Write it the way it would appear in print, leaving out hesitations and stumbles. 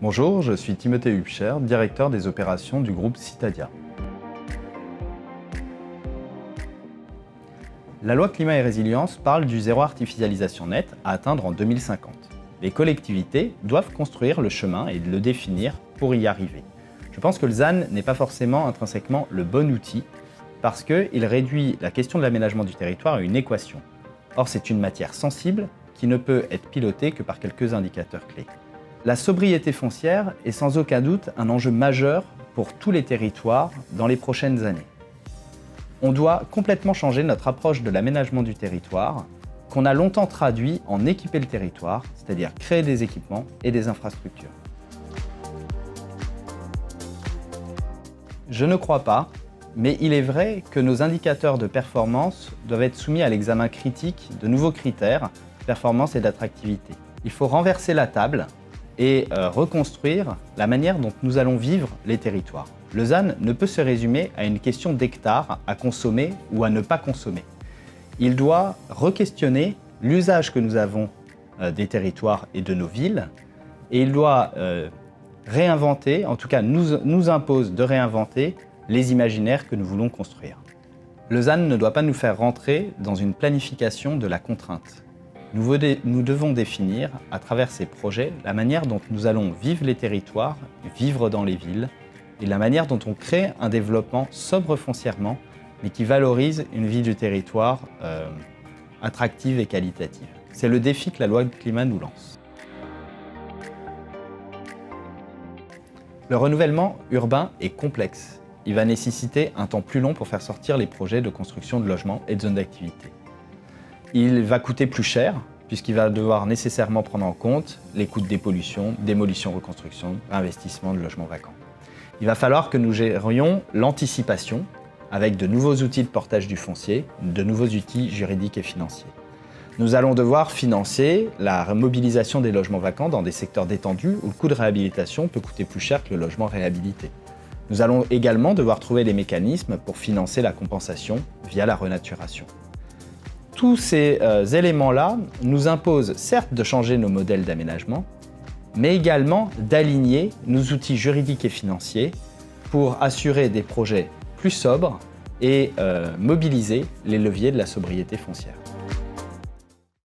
Bonjour, je suis Timothée Hubscher, directeur des opérations du groupe Citadia. La loi climat et résilience parle du zéro artificialisation nette à atteindre en 2050. Les collectivités doivent construire le chemin et le définir pour y arriver. Je pense que le ZAN n'est pas forcément intrinsèquement le bon outil parce qu'il réduit la question de l'aménagement du territoire à une équation. Or, c'est une matière sensible qui ne peut être pilotée que par quelques indicateurs clés. La sobriété foncière est sans aucun doute un enjeu majeur pour tous les territoires dans les prochaines années. On doit complètement changer notre approche de l'aménagement du territoire, qu'on a longtemps traduit en équiper le territoire, c'est-à-dire créer des équipements et des infrastructures. Je ne crois pas, mais il est vrai que nos indicateurs de performance doivent être soumis à l'examen critique de nouveaux critères, performance et d'attractivité. Il faut renverser la table et reconstruire la manière dont nous allons vivre les territoires. Le ZAN ne peut se résumer à une question d'hectares à consommer ou à ne pas consommer. Il doit re-questionner l'usage que nous avons des territoires et de nos villes, et il doit réinventer, en tout cas nous impose de réinventer les imaginaires que nous voulons construire. Le ZAN ne doit pas nous faire rentrer dans une planification de la contrainte. Nous devons définir, à travers ces projets, la manière dont nous allons vivre les territoires, vivre dans les villes, et la manière dont on crée un développement sobre foncièrement, mais qui valorise une vie du territoire attractive et qualitative. C'est le défi que la loi climat nous lance. Le renouvellement urbain est complexe. Il va nécessiter un temps plus long pour faire sortir les projets de construction de logements et de zones d'activité. Il va coûter plus cher, puisqu'il va devoir nécessairement prendre en compte les coûts de dépollution, démolition, reconstruction, investissement de logements vacants. Il va falloir que nous gérions l'anticipation avec de nouveaux outils de portage du foncier, de nouveaux outils juridiques et financiers. Nous allons devoir financer la mobilisation des logements vacants dans des secteurs détendus où le coût de réhabilitation peut coûter plus cher que le logement réhabilité. Nous allons également devoir trouver des mécanismes pour financer la compensation via la renaturation. Tous ces éléments-là nous imposent certes de changer nos modèles d'aménagement, mais également d'aligner nos outils juridiques et financiers pour assurer des projets plus sobres et mobiliser les leviers de la sobriété foncière.